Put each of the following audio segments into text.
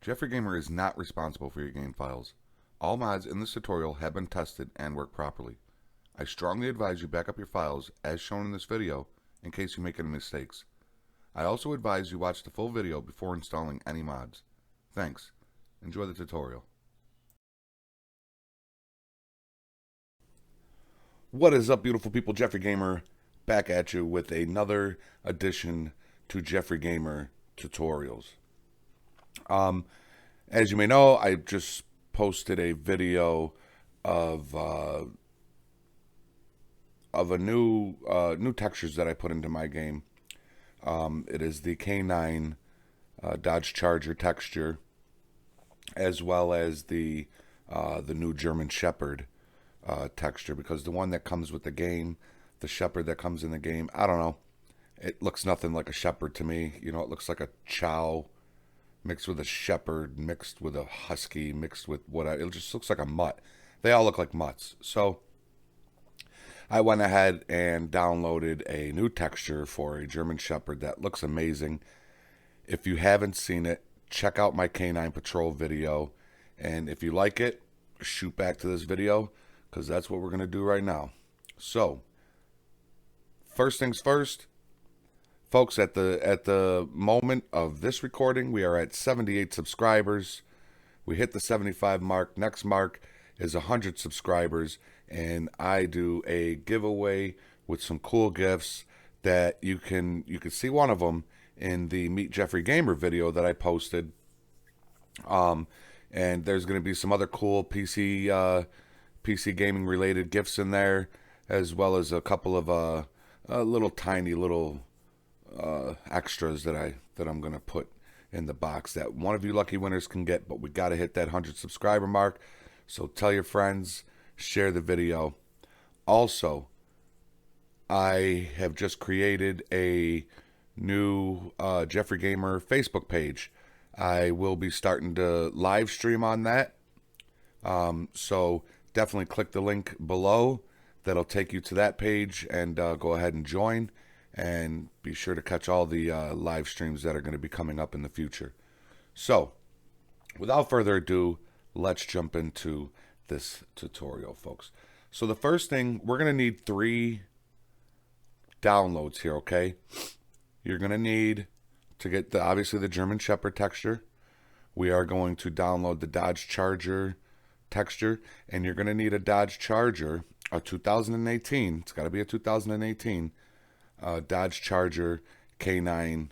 Jeffrey Gamer is not responsible for your game files. All mods in this tutorial have been tested and work properly. I strongly advise you back up your files as shown in this video in case you make any mistakes. I also advise you watch the full video before installing any mods. Thanks. Enjoy the tutorial. What is up, beautiful people? Jeffrey Gamer back at you with another addition to Jeffrey Gamer tutorials. As you may know, I just posted a video of a new textures that I put into my game. It is the K9 Dodge Charger texture, as well as the new German Shepherd texture, because the one that comes with the game, the Shepherd that comes in the game, I don't know, it looks nothing like a Shepherd to me. You know, it looks like a Chow mixed with a Shepherd, mixed with a Husky, mixed with it just looks like a mutt. They all look like mutts. So I went ahead and downloaded a new texture for a German Shepherd that looks amazing. If you haven't seen it, check out my K9 Patrol video, and if you like it, shoot back to this video, because that's what we're going to do right now. So first things first, folks, at the moment of this recording, we are at 78 subscribers. We hit the 75 mark. Next mark is 100 subscribers, and I do a giveaway with some cool gifts that you can see one of them in the Meet Jeffrey Gamer video that I posted. And there's going to be some other cool PC gaming related gifts in there, as well as a couple of little tiny little extras that I'm gonna put in the box that one of you lucky winners can get. But we got to hit that 100 subscriber mark, so tell your friends, share the video. Also, I have just created a new Jeffrey Gamer Facebook page. I will be starting to live stream on that, so definitely click the link below. That'll take you to that page, and go ahead and join. And be sure to catch all the live streams that are going to be coming up in the future. So, without further ado, let's jump into this tutorial, folks. So the first thing, we're going to need 3 downloads here, okay? You're going to need to get, obviously, the German Shepherd texture. We are going to download the Dodge Charger texture, and you're going to need a Dodge Charger, a 2018. It's got to be a 2018. Dodge Charger K9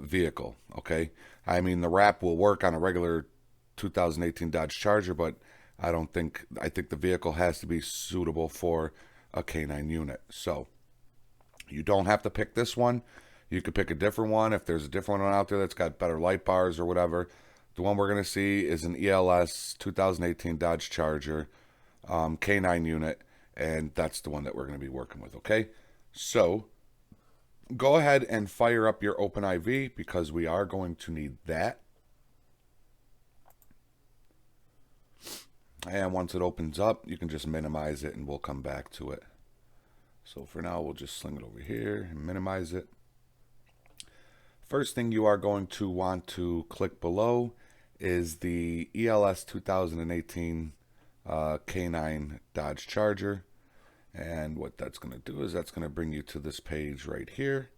vehicle, okay? I mean, the wrap will work on a regular 2018 Dodge Charger, but I think the vehicle has to be suitable for a K9 unit. So you don't have to pick this one. You could pick a different one if there's a different one out there that's got better light bars or whatever. The one we're going to see is an ELS 2018 Dodge Charger K9 unit, and that's the one that we're going to be working with, okay? So go ahead and fire up your OpenIV, because we are going to need that. And once it opens up, you can just minimize it and we'll come back to it. So for now, we'll just sling it over here and minimize it. First thing you are going to want to click below is the ELS 2018 K9 Dodge Charger. And what that's going to do is that's going to bring you to this page right here.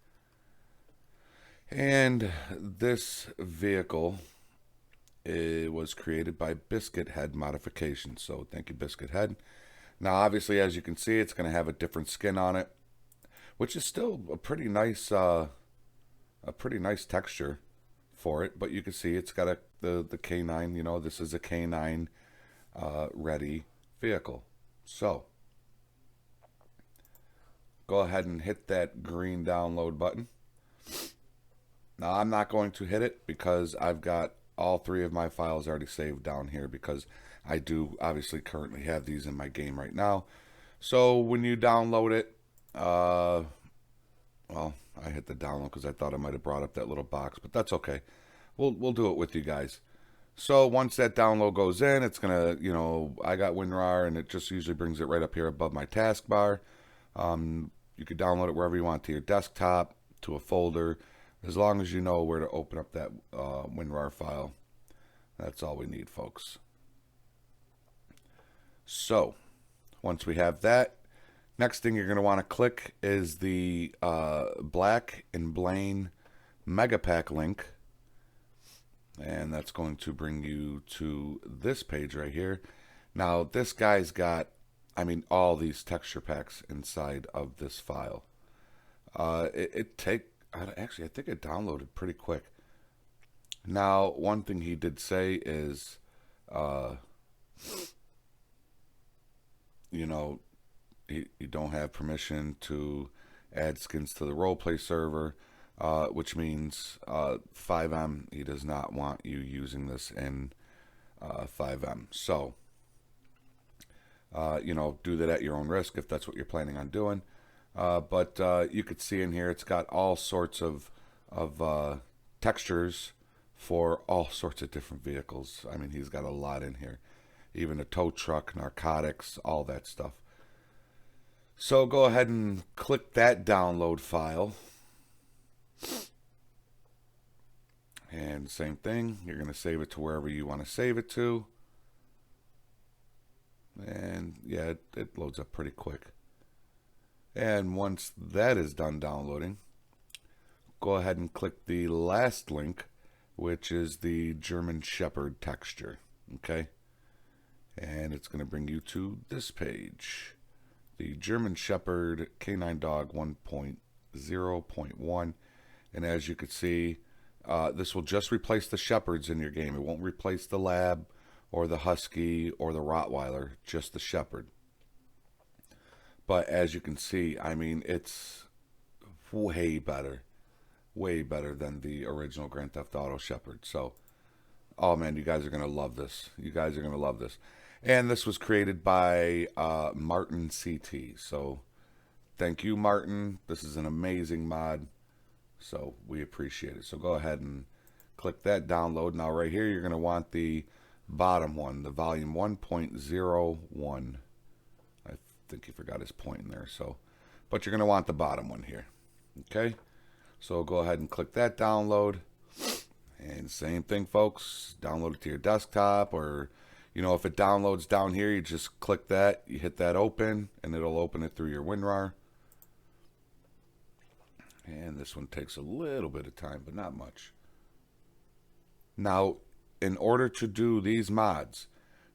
And this vehicle, it was created by BiscuitHead modifications. So thank you, BiscuitHead. Now, obviously, as you can see, it's going to have a different skin on it, which is still a pretty nice texture for it. But you can see it's got the K9. You know, this is a K9 ready vehicle. So go ahead and hit that green download button. Now, I'm not going to hit it because I've got all 3 of my files already saved down here, because I do obviously currently have these in my game right now. So when you download it, well, I hit the download because I thought I might have brought up that little box, but that's okay. We'll do it with you guys. So once that download goes in, it's gonna, you know, I got WinRAR, and it just usually brings it right up here above my taskbar. You could download it wherever you want, to your desktop, to a folder, As long as you know where to open up that WinRAR file, that's all we need, folks. So once we have that, next thing you're going to want to click is the Black and Blaine Megapack link. And that's going to bring you to this page right here. Now, this guy's got, I mean, all these texture packs inside of this file. Actually, I think it downloaded pretty quick. Now, one thing he did say is, you know, you don't have permission to add skins to the roleplay server, which means 5M, he does not want you using this in 5M. So, you know, do that at your own risk if that's what you're planning on doing. But you could see in here, it's got all sorts of textures for all sorts of different vehicles. I mean, he's got a lot in here. Even a tow truck, narcotics, all that stuff. So go ahead and click that download file. And same thing, you're going to save it to wherever you want to save it to. And yeah, it loads up pretty quick. And once that is done downloading, go ahead and click the last link, which is the German Shepherd texture. Okay? And it's going to bring you to this page. The German Shepherd Canine Dog 1.0.1. And as you can see, this will just replace the Shepherds in your game. It won't replace the Lab or the Husky or the Rottweiler, just the Shepherd. But as you can see, I mean, it's way better than the original Grand Theft Auto Shepherd. So, oh man, you guys are going to love this. You guys are going to love this. And this was created by martinct. So, thank you, Martin. This is an amazing mod. So, we appreciate it. So, go ahead and click that download. Now, right here, you're going to want the bottom one, the volume 1.01. I think he forgot his point in there. So, but you're going to want the bottom one here. Okay? So, go ahead and click that download. And same thing, folks. Download it to your desktop, or, you know, if it downloads down here, you just click that, you hit that open, and it'll open it through your WinRAR. And this one takes a little bit of time, but not much. Now, in order to do these mods,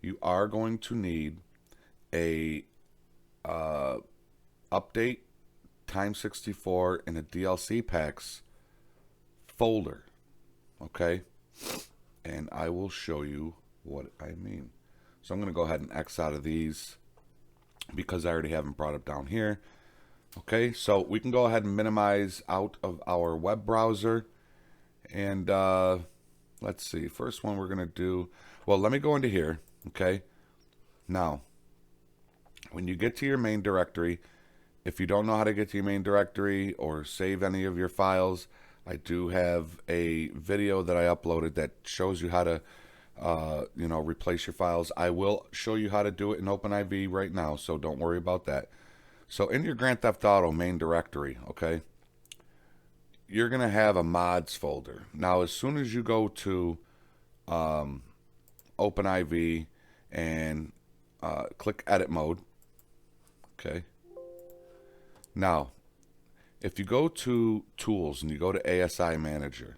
you are going to need a update, Time64, and a DLC packs folder. Okay? And I will show you what I mean. So I'm going to go ahead and X out of these because I already have them brought up down here. Okay, so we can go ahead and minimize out of our web browser. And let's see, first one we're going to do, well, let me go into here. Okay, now when you get to your main directory, if you don't know how to get to your main directory or save any of your files, I do have a video that I uploaded that shows you how to you know, replace your files. I will show you how to do it in OpenIV right now, so don't worry about that. So in your Grand Theft Auto main directory, okay, you're going to have a mods folder. Now, as soon as you go to OpenIV and click edit mode, okay, now, if you go to tools and you go to ASI manager,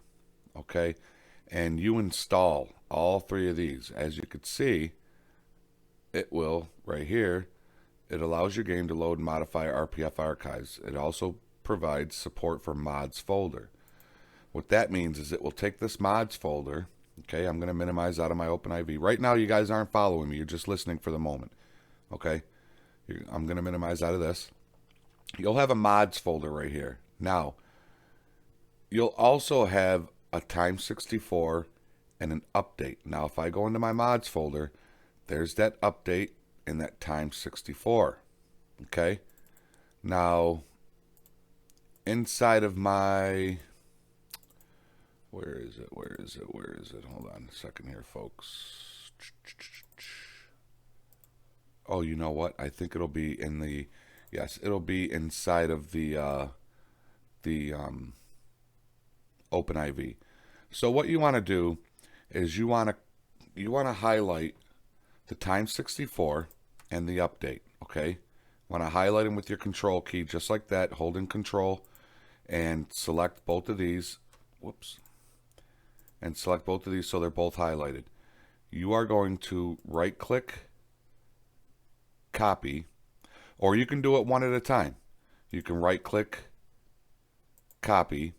okay, and you install all three of these, as you can see, it will, right here, it allows your game to load and modify RPF archives. It also provides support for mods folder. What that means is it will take this mods folder, okay, I'm going to minimize out of my OpenIV. Right now, you guys aren't following me. You're just listening for the moment, okay? I'm going to minimize out of this. You'll have a mods folder right here. Now, you'll also have a Time64 and an update. Now, if I go into my mods folder, there's that update and that Time64. Okay? Now, inside of my... Where is it? Hold on a second here, folks. Oh, you know what? I think it'll be in the... Yes, it'll be inside of the OpenIV. So what you want to do is you want to highlight the times 64 and the update, okay? Want to highlight them with your control key just like that, holding control, and select both of these. Whoops. And select both of these so they're both highlighted. You are going to right click, copy, or you can do it one at a time. You can right click, copy,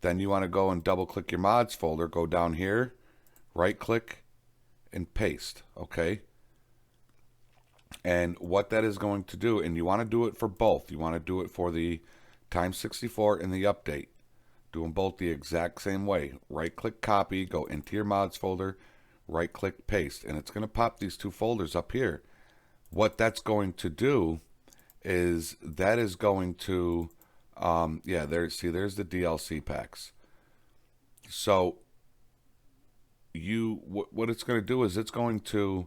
then you want to go and double click your mods folder, go down here, right click, and paste, okay? And what that is going to do, and you want to do it for both. You want to do it for the times 64 and the update. Do them both the exact same way. Right click, copy, go into your mods folder, right click, paste, and it's going to pop these two folders up here. What that's going to do is that is going to yeah, there's the DLC packs. So what it's going to do is it's going to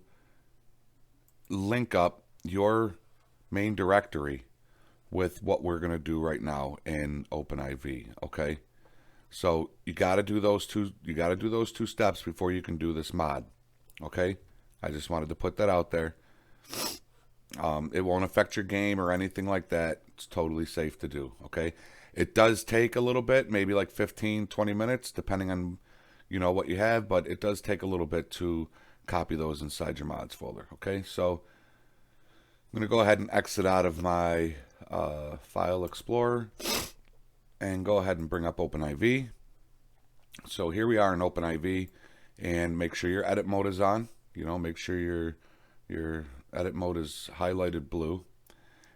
link up your main directory with what we're going to do right now in OpenIV, okay? So you got to do those two steps before you can do this mod, okay? I just wanted to put that out there. It won't affect your game or anything like that. It's totally safe to do, okay? It does take a little bit, maybe like 15-20 minutes depending on what you have, but it does take a little bit to copy those inside your mods folder, okay? So I'm going to go ahead and exit out of my file explorer and go ahead and bring up OpenIV. So here we are in OpenIV, and make sure your edit mode is on. Make sure your edit mode is highlighted blue.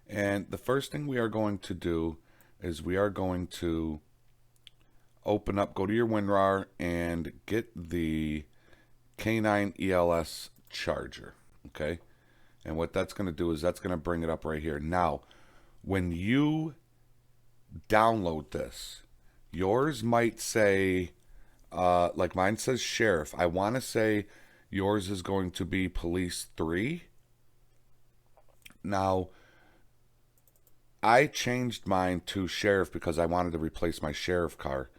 And the first thing we are going to do is we are going to open up, go to your WinRAR, and get the K9 ELS charger, okay? And what that's going to do is that's going to bring it up right here. Now, when you download this, yours might say, like mine says Sheriff. I want to say yours is going to be Police 3. Now, I changed mine to Sheriff because I wanted to replace my Sheriff car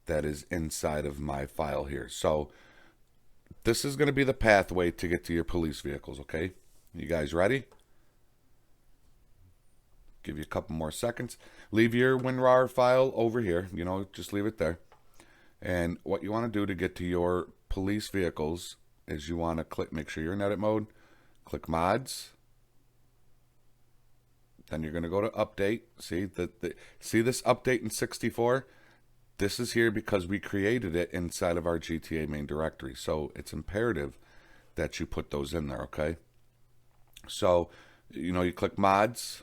that is inside of my file here. So this is going to be the pathway to get to your police vehicles, okay? You guys ready? Give you a couple more seconds. Leave your WinRAR file over here. Just leave it there. And what you want to do to get to your police vehicles is you want to click, make sure you're in edit mode, click mods. Then you're going to go to update. See this update in 64? This is here because we created it inside of our GTA main directory. So it's imperative that you put those in there, okay? So, you click mods,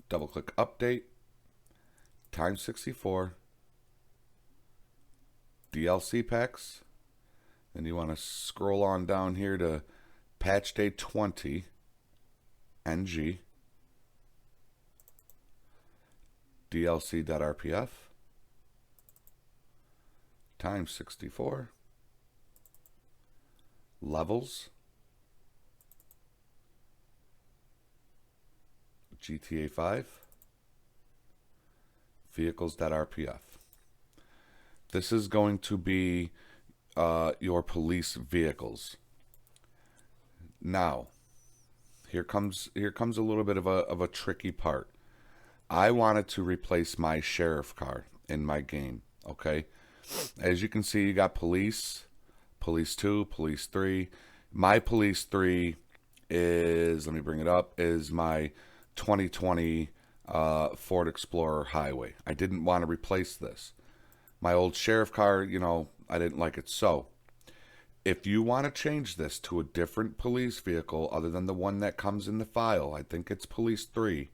double click update, times 64, DLC packs, and you want to scroll on down here to patch day 20, NG, DLC.rpf, times 64, levels, GTA 5, vehicles.rpf. This is going to be your police vehicles. Now, here comes a little bit of a tricky part. I wanted to replace my sheriff car in my game, okay? As you can see, you got police, police 2, police 3. My police 3 is, let me bring it up, is my 2020 Ford Explorer Highway. I didn't want to replace this. My old sheriff car, I didn't like it. So, if you want to change this to a different police vehicle other than the one that comes in the file, I think it's police 3,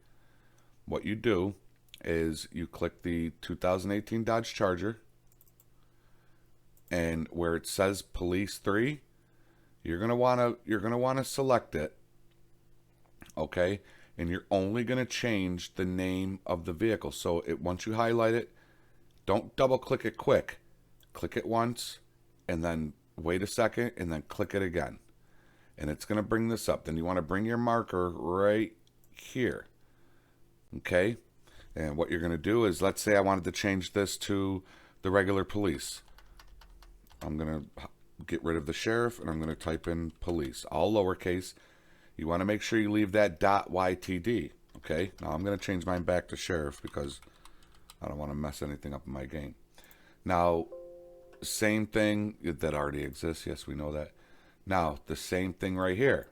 what you do is you click the 2018 Dodge Charger, and where it says police 3, you're going to want to select it, okay? And you're only going to change the name of the vehicle. So once you highlight it, don't double click it quick. Click it once and then wait a second and then click it again. And it's going to bring this up. Then you want to bring your marker right here. Okay? And what you're going to do is, let's say I wanted to change this to the regular police. I'm going to get rid of the sheriff, and I'm going to type in police, all lowercase. You want to make sure you leave that .ytd. Okay, now I'm going to change mine back to sheriff because I don't want to mess anything up in my game. Now, same thing that already exists. Yes, we know that. Now, the same thing right here.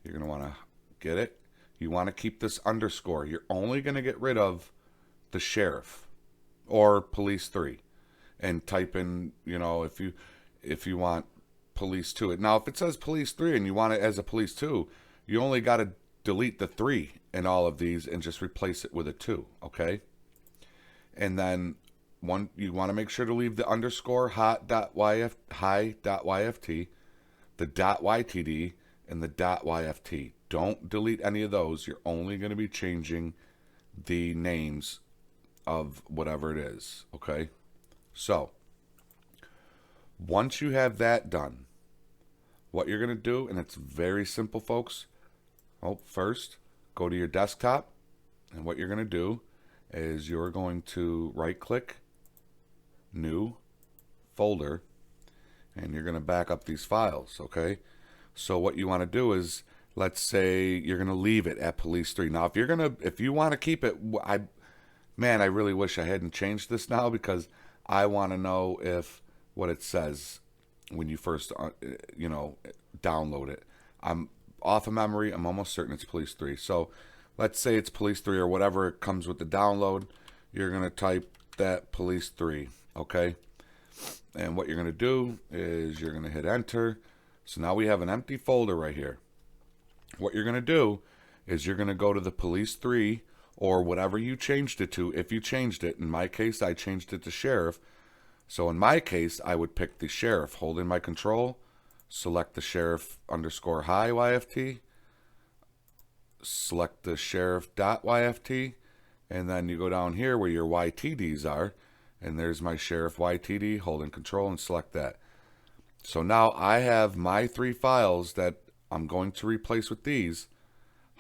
You're going to want to get it. You want to keep this underscore. You're only going to get rid of the sheriff or police 3 and type in, you know, if you want police 2. Now, if it says police 3 and you want it as a police 2, you only got to delete the 3 in all of these and just replace it with a 2, okay? And then you want to make sure to leave the underscore high.yft, the .ytd, and the .yft. Don't delete any of those. You're only going to be changing the names of whatever it is, okay? So, once you have that done, what you're going to do, and it's very simple, folks. First, go to your desktop, and what you're going to do is you're going to right-click, New, Folder, and you're going to back up these files, okay? So what you want to do is, let's say you're going to leave it at police 3. Now, if you want to keep it, I really wish I hadn't changed this now, because I want to know if what it says when you first, download it. I'm off of memory. I'm almost certain it's police 3. So let's say it's police 3 or whatever it comes with the download. You're going to type that police 3, okay? And what you're going to do is you're going to hit enter. So now we have an empty folder right here. What you're going to do is you're going to go to the police 3 or whatever you changed it to. If you changed it, in my case, I changed it to sheriff. So in my case, I would pick the sheriff, hold in my control, select the sheriff underscore high YFT, select the sheriff .yft, and then you go down here where your YTDs are, and there's my sheriff YTD, hold in control and select that. So now I have my 3 files that I'm going to replace with these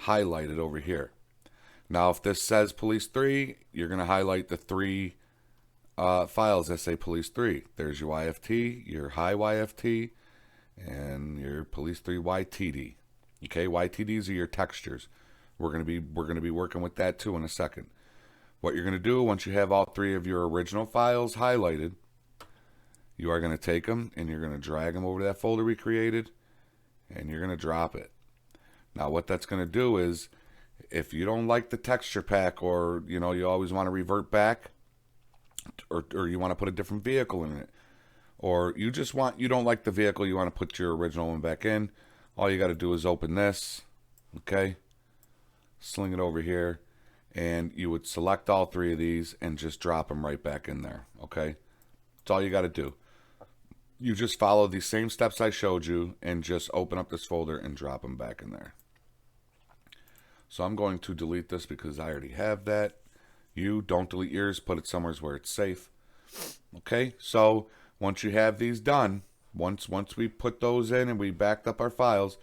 highlighted over here. Now, if this says police 3, you're going to highlight the 3 files that say police 3. There's your YFT, your high YFT, and your police 3 YTD. Okay, YTDs are your textures. We're going to be working with that too in a second. What you're going to do once you have all 3 of your original files highlighted, you are going to take them and you're going to drag them over to that folder we created, and you're going to drop it. Now, what that's going to do is, if you don't like the texture pack, or you always want to revert back, or you want to put a different vehicle in it, or you don't like the vehicle, you want to put your original one back in, all you got to do is open this, okay, sling it over here, and you would select all 3 of these and just drop them right back in there, okay? That's all you got to do. You just follow the same steps I showed you and just open up this folder and drop them back in there. So I'm going to delete this because I already have that. You don't delete yours, put it somewhere where it's safe. Okay, so once you have these done, once we put those in and we backed up our files,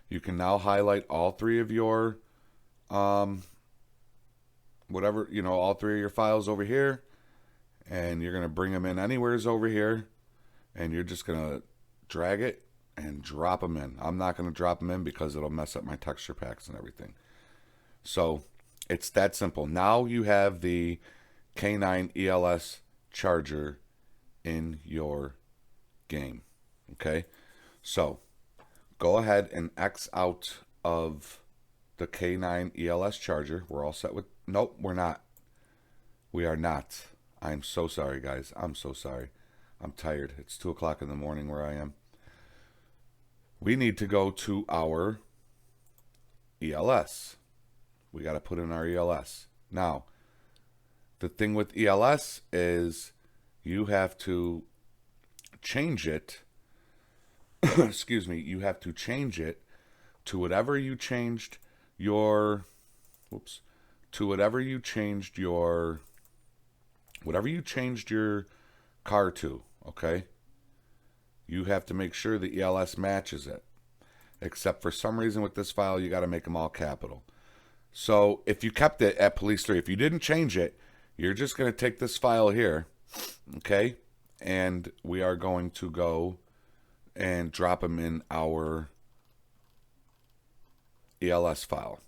you can now highlight all 3 of your all 3 of your files over here, and you're going to bring them in anywheres over here, and you're just going to drag it and drop them in. I'm not going to drop them in because it'll mess up my texture packs and everything. So it's that simple. Now you have the K9 ELS charger in your game. Okay, so go ahead and X out of the K9 ELS charger. We're all set with, nope, we're not. We are not. I'm so sorry, guys. I'm so sorry. I'm tired. It's 2 o'clock in the morning where I am. We need to go to our ELS. We got to put in our ELS. Now, the thing with ELS is you have to change it. Excuse me. You have to change it to whatever you changed your, whatever you changed your car to, okay? You have to make sure the ELS matches it. Except for some reason with this file, you got to make them all capital. So if you kept it at police 3, if you didn't change it, you're just going to take this file here, okay? And we are going to go and drop them in our ELS file.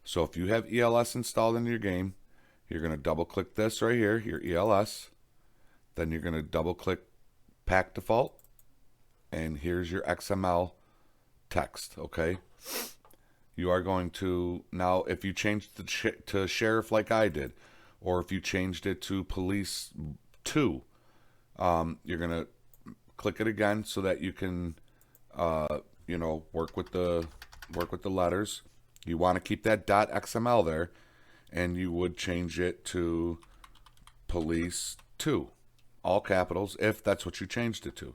So if you have ELS installed in your game, you're going to double click this right here, your ELS. Then you're going to double click pack default. And here's your XML text, okay? You are going to, now if you changed it to sheriff like I did, or if you changed it to police 2, you're going to click it again so that you can, you know, work with the letters. You want to keep that .xml there, and you would change it to police 2, all capitals, if that's what you changed it to.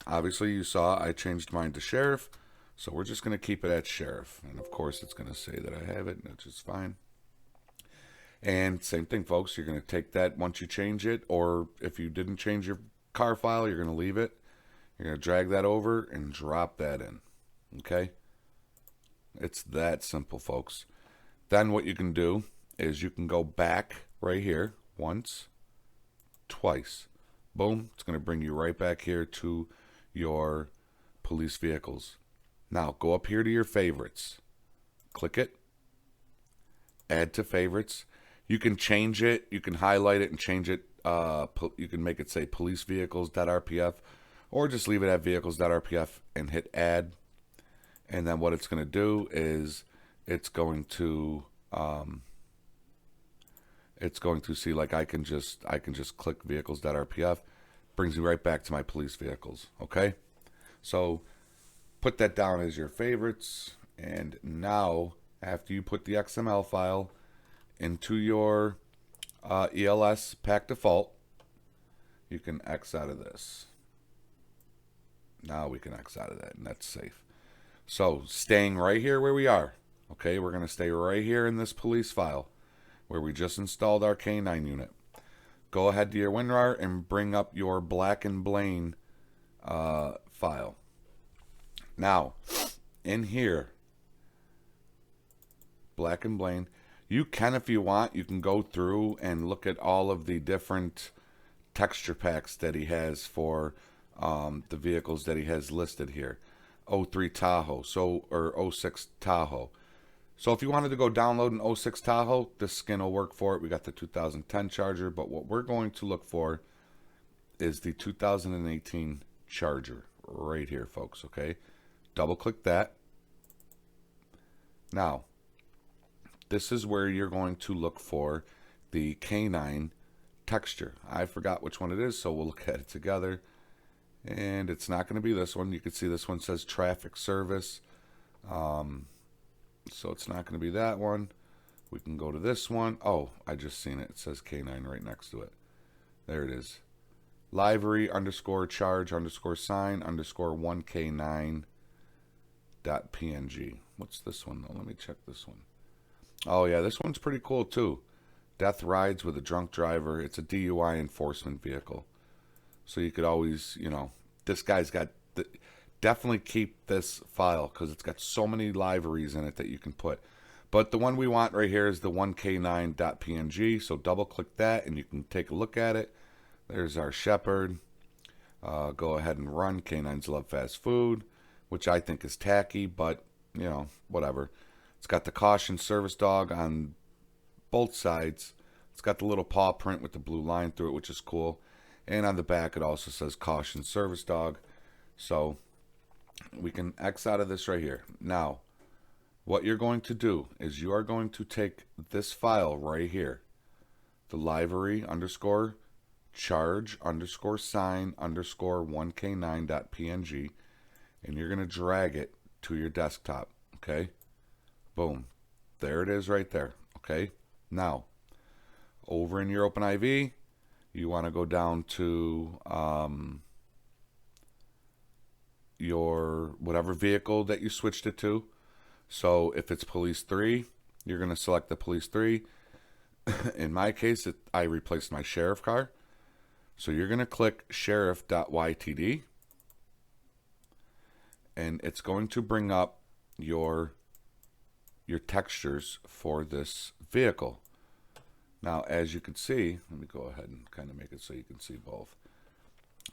Obviously, you saw I changed mine to sheriff, so we're just going to keep it at sheriff. And of course, it's going to say that I have it, which is fine. And same thing, folks. You're going to take that once you change it, or if you didn't change your car file, you're going to leave it. You're going to drag that over and drop that in. Okay? It's that simple, folks. Then what you can do is you can go back right here once, twice. Boom. It's going to bring you right back here to your police vehicles. Now, go up here to your favorites. Click it. Add to favorites. You can change it. You can highlight it and change it. You can make it say police vehicles.rpf, or just leave it at vehicles.rpf and hit add. And then what it's going to do is it's going to see, like, I can just click vehicles.rpf. Brings me right back to my police vehicles. Okay, so put that down as your favorites. And now, after you put the XML file into your ELS pack default, you can X out of this. Now we can X out of that, and that's safe. So staying right here where we are. Okay, we're going to stay right here in this police file where we just installed our K9 unit. Go ahead to your WinRAR and bring up your Black and Blaine file. Now, in here, Black and Blaine, you can, if you want, you can go through and look at all of the different texture packs that he has for the vehicles that he has listed here. 03 Tahoe, or 06 Tahoe. So if you wanted to go download an 06 Tahoe, this skin will work for it. We got the 2010 Charger, but what we're going to look for is the 2018 Charger right here, folks, okay? Double click that. Now, this is where you're going to look for the K9 texture. I forgot which one it is, so we'll look at it together. And it's not going to be this one. You can see this one says traffic service. So it's not going to be that one. We can go to this one. Oh, I just seen it. It says K9 right next to it. There it is. Livery _ charge _ sign _ 1K9.png. What's this one though? Let me check this one. Oh yeah, this one's pretty cool too. Death rides with a drunk driver. It's a DUI enforcement vehicle. So you could always, you know, this guy's got definitely keep this file because it's got so many liveries in it that you can put. But the one we want right here is the 1K9.png. So double click that and you can take a look at it. There's our shepherd. Go ahead and run. Canines love fast food, which I think is tacky, but you know, whatever. It's got the caution service dog on both sides. It's got the little paw print with the blue line through it, which is cool. And on the back, it also says caution service dog. So we can X out of this right here. Now, what you're going to do is you are going to take this file right here, the livery _ charge _ sign _ 1K9.png, and you're going to drag it to your desktop. Okay? Boom. There it is right there. Okay? Now, over in your OpenIV, you want to go down to your whatever vehicle that you switched it to. So if it's police 3, you're going to select the police 3. In my case, I replaced my sheriff car. So you're going to click sheriff.ytd. And it's going to bring up your your textures for this vehicle. Now, as you can see, let me go ahead and kind of make it so you can see both.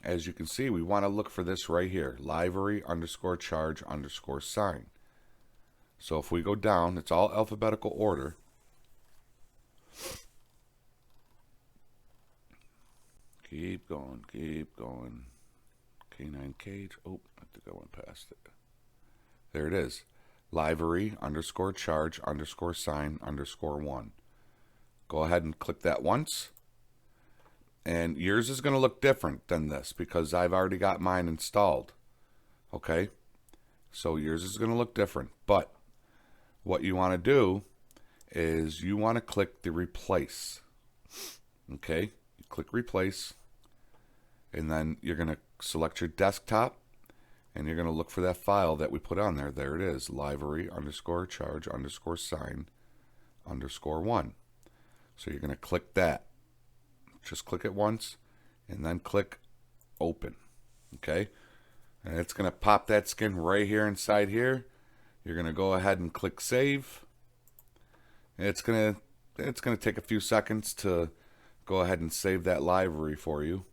As you can see, we want to look for this right here, livery underscore charge underscore sign. So if we go down, it's all alphabetical order. Keep going, keep going. K9 cage. Oh, I think I went past it. There it is. Livery underscore charge underscore sign underscore 1. Go ahead and click that once. And yours is going to look different than this because I've already got mine installed. Okay? So yours is going to look different. But what you want to do is you want to click the replace. Okay? You click replace. And then you're going to select your desktop. And you're going to look for that file that we put on there. There it is. Livery underscore charge underscore sign underscore 1. So you're going to click that. Just click it once and then click open. Okay? And it's going to pop that skin right here inside here. You're going to go ahead and click save. It's going to take a few seconds to go ahead and save that livery for you.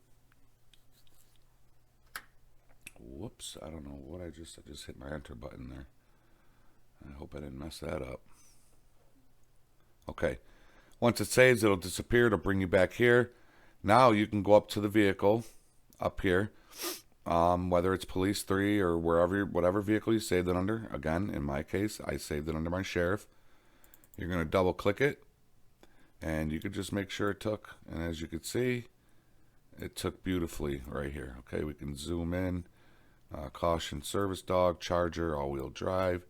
Whoops, I don't know what I just hit my enter button there. I hope I didn't mess that up. Okay. Once it saves, it'll disappear. It'll bring you back here. Now you can go up to the vehicle up here, whether it's Police 3 or whatever vehicle you saved it under. Again, in my case, I saved it under my sheriff. You're going to double click it, and you could just make sure it took. And as you can see, it took beautifully right here. Okay, we can zoom in. Caution, service dog, charger, all-wheel drive.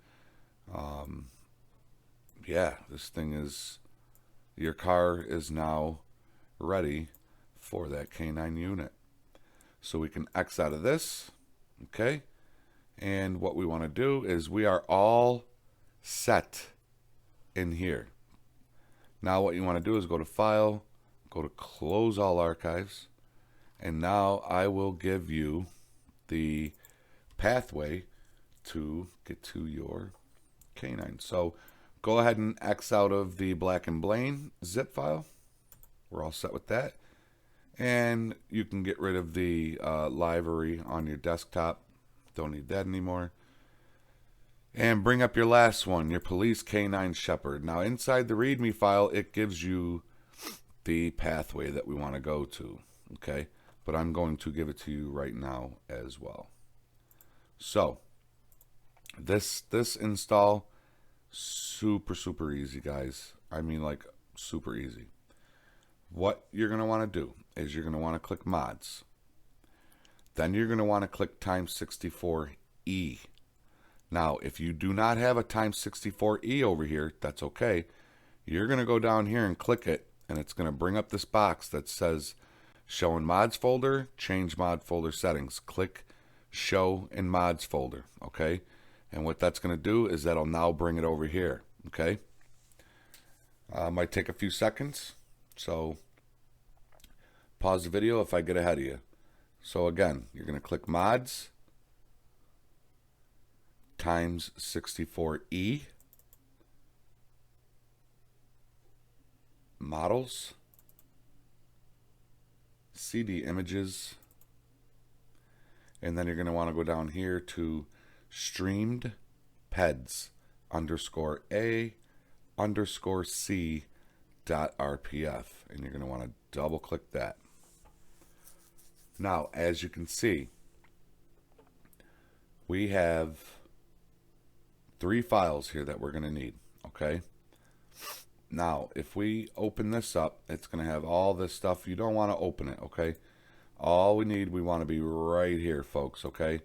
Yeah, this thing is, your car is now ready for that K9 unit. So we can X out of this, okay? And what we want to do is we are all set in here. Now what you want to do is go to File, go to Close All Archives, and now I will give you the pathway to get to your K9. So go ahead and X out of the Black and Blaine zip file. We're all set with that. And you can get rid of the livery on your desktop. Don't need that anymore. And bring up your last one, your Police K9 Shepherd. Now inside the README file, it gives you the pathway that we want to go to. Okay? But I'm going to give it to you right now as well. So, this install, super easy, guys. I mean, like, super easy. What you're going to want to do is you're going to want to click Mods. Then you're going to want to click X64E. Now, if you do not have a X64E over here, that's okay. You're going to go down here and click it, and it's going to bring up this box that says Show in Mods folder, change mod folder settings. Click Show in Mods folder, okay? And what that's going to do is that'll now bring it over here, okay? Might take a few seconds, so pause the video if I get ahead of you. So again, you're going to click Mods, X64E, Models, CD Images, and then you're going to want to go down here to streamed peds underscore A underscore C dot RPF, and you're going to want to double click that. Now, as you can see, we have 3 files here that we're going to need, okay? Now, if we open this up, it's going to have all this stuff. You don't want to open it, okay? All we want to be right here, folks, okay?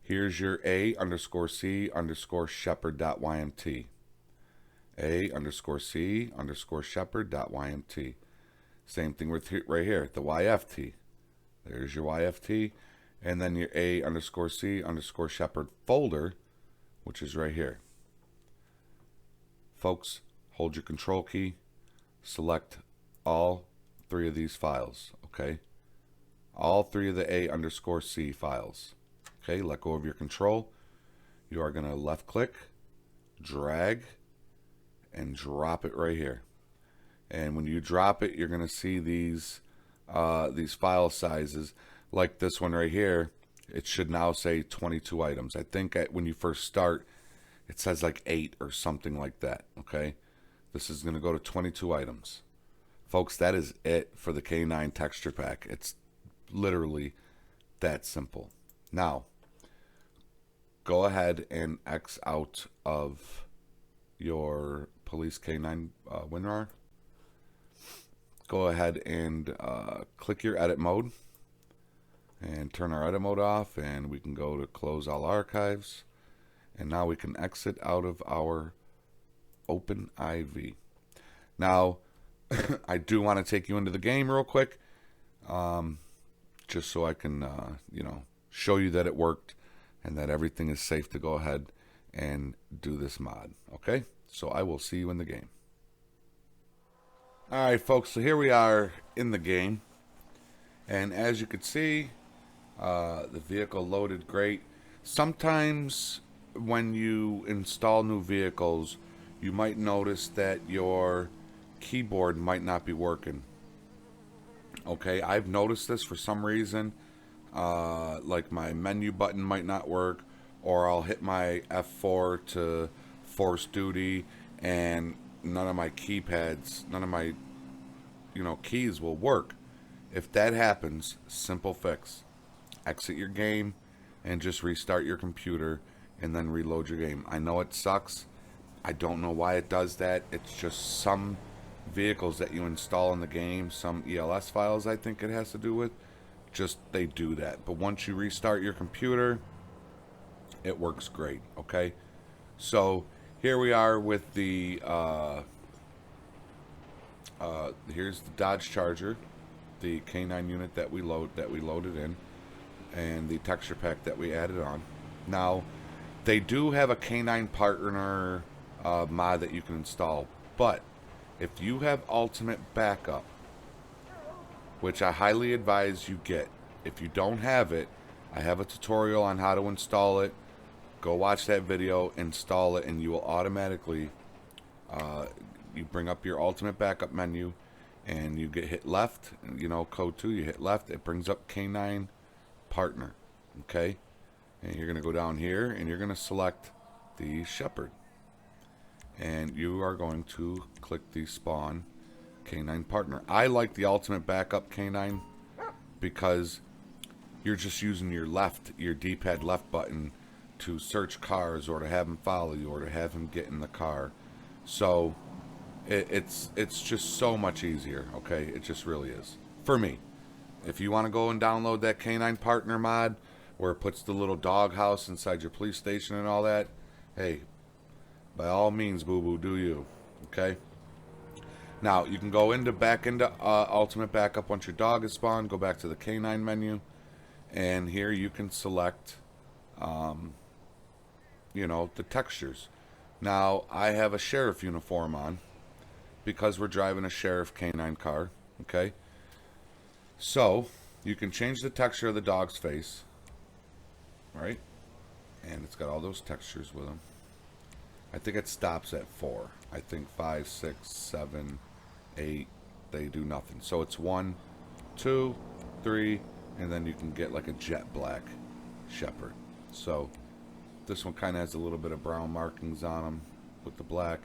Here's your A underscore C underscore shepherd dot YMT. A underscore C underscore shepherd dot YMT. Same thing with right here, the YFT. There's your YFT. And then your A underscore C underscore shepherd folder, which is right here. Folks, hold your control key, select all 3 of these files, okay? All 3 of the A underscore C files. Okay, let go of your control. You are going to left click, drag and drop it right here. And when you drop it, you're going to see these file sizes. Like this one right here, it should now say 22 items. I think when you first start, it says like 8 or something like that. Okay, this is going to go to 22 items. Folks, that is it for the K9 texture pack. It's literally that simple. Now, go ahead and X out of your Police K9 WinRAR. Go ahead and click your edit mode and turn our edit mode off, and we can go to close all archives, and now we can exit out of our OpenIV. Now I do want to take you into the game real quick, just so I can show you that it worked and that everything is safe to go ahead and do this mod. Okay, so I will see you in the game. Alright folks, so here we are in the game, and as you can see, the vehicle loaded great. Sometimes when you install new vehicles, you might notice that your keyboard might not be working. Okay, I've noticed this for some reason, like my menu button might not work, or I'll hit my F4 to force duty and none of my keypads, none of my keys will work. If that happens, simple fix. Exit your game and just restart your computer and then reload your game. I know it sucks. I don't know why it does that. It's just some vehicles that you install in the game, some ELS files I think it has to do with, just they do that. But once you restart your computer, it works great. Okay, so here we are with the here's the Dodge Charger, the K9 unit that we loaded in, and the texture pack that we added on. Now, they do have a K9 partner mod that you can install, but if you have ultimate backup, which I highly advise you get, if you don't have it, I have a tutorial on how to install it. Go watch that video, install it, and you will automatically you bring up your ultimate backup menu and you hit left, code 2, you hit left, it brings up K9 partner. Okay, and you're gonna go down here and you're gonna select the Shepherd, and you are going to click the spawn K9 partner. I like the ultimate backup K9 because you're just using your D-pad left button to search cars, or to have him follow you, or to have him get in the car. So it's just so much easier. Okay, it just really is for me. If you want to go and download that K9 partner mod where it puts the little doghouse inside your police station and all that, hey, by all means, boo-boo, do you. Okay, now you can go back into ultimate backup once your dog is spawned. Go back to the K9 menu, and here you can select the textures. Now I have a sheriff uniform on because we're driving a sheriff K9 car. Okay, so you can change the texture of the dog's face, right? And it's got all those textures with them. I think it stops at 4. I think 5, 6, 7, 8, they do nothing. So it's 1, 2, 3, and then you can get like a jet black Shepherd. So this one kind of has a little bit of brown markings on them with the black.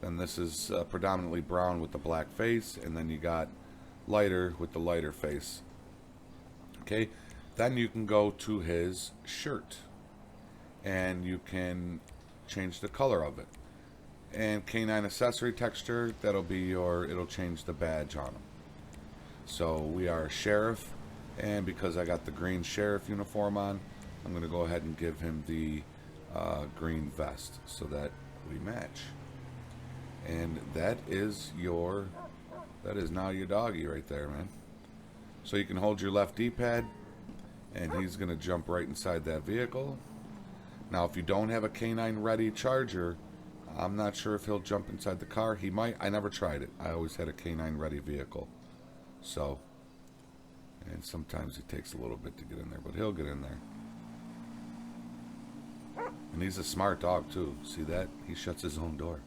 Then this is predominantly brown with the black face, and then you got lighter with the lighter face. Okay, then you can go to his shirt and you can change the color of it. And K9 accessory texture, it'll change the badge on him. So we are a sheriff, and because I got the green sheriff uniform on, I'm going to go ahead and give him the green vest so that we match. And that is now your doggy right there, man. So you can hold your left D-pad, and he's going to jump right inside that vehicle. Now, if you don't have a K9 ready charger, I'm not sure if he'll jump inside the car. He might. I never tried it. I always had a K9 ready vehicle. So, and sometimes it takes a little bit to get in there, but he'll get in there. And he's a smart dog too. See that? He shuts his own door.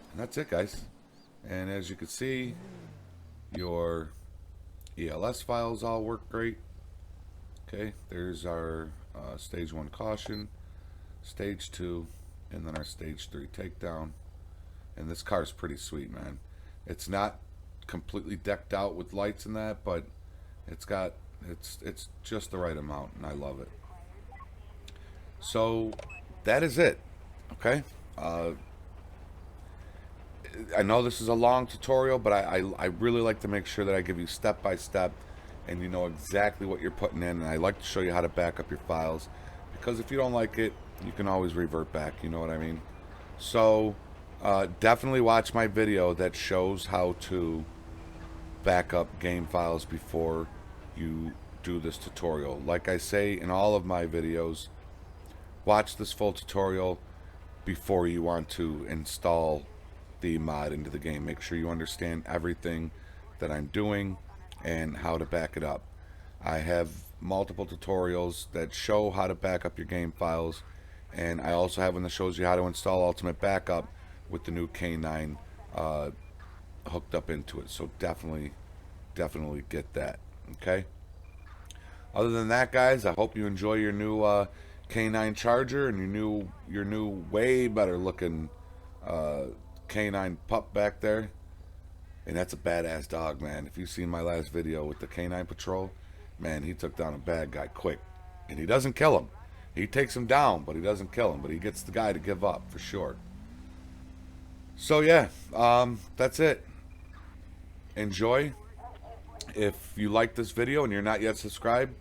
And that's it, guys. And as you can see, your ELS files all work great. Okay, there's our stage 1 caution, stage 2, and then our stage 3 takedown. And this car is pretty sweet, man. It's not completely decked out with lights and that, but it's just the right amount, and I love it. So that is it. Okay. I know this is a long tutorial, but I really like to make sure that I give you step by step and you know exactly what you're putting in. And I like to show you how to back up your files, because if you don't like it, you can always revert back. You know what I mean? So definitely watch my video that shows how to back up game files before you do this tutorial. Like I say in all of my videos, watch this full tutorial before you want to install the mod into the game. Make sure you understand everything that I'm doing and how to back it up. I have multiple tutorials that show how to back up your game files, and I also have one that shows you how to install Ultimate Backup with the new K9 hooked up into it. So definitely get that. Okay. Other than that, guys, I hope you enjoy your new K9 Charger and your new way better looking K9 pup back there. And that's a badass dog, man. If you've seen my last video with the K9 Patrol, man, he took down a bad guy quick. And he doesn't kill him. He takes him down, but he doesn't kill him. But he gets the guy to give up, for sure. So, yeah, that's it. Enjoy. If you like this video and you're not yet subscribed,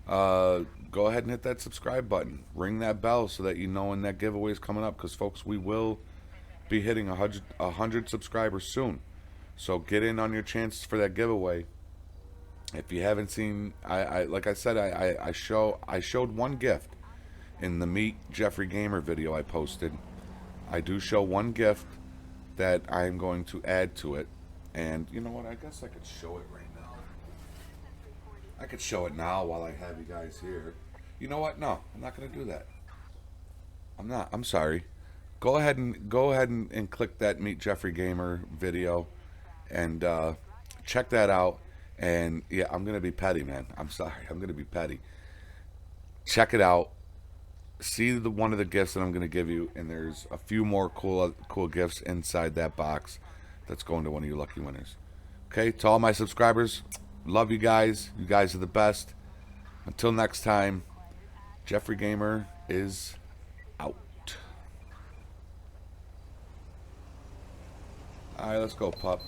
go ahead and hit that subscribe button. Ring that bell so that you know when that giveaway is coming up. Because, folks, we will be hitting 100 subscribers soon. So get in on your chances for that giveaway. If you haven't seen, like I said, I showed one gift in the Meet Jeffrey Gamer video I posted. I do show one gift that I'm going to add to it. And you know what? I guess I could show it right now. I could show it now while I have you guys here. You know what? No, I'm not going to do that. I'm not. I'm sorry. Go ahead and click that Meet Jeffrey Gamer video and check that out. And yeah, I'm gonna be petty, man. I'm sorry. I'm gonna be petty. Check it out. See one of the gifts that I'm gonna give you, and there's a few more cool gifts inside that box that's going to one of you lucky winners. Okay, to all my subscribers, love you guys. You guys are the best. Until next time, Jeffrey Gamer is out. All right, let's go, pup.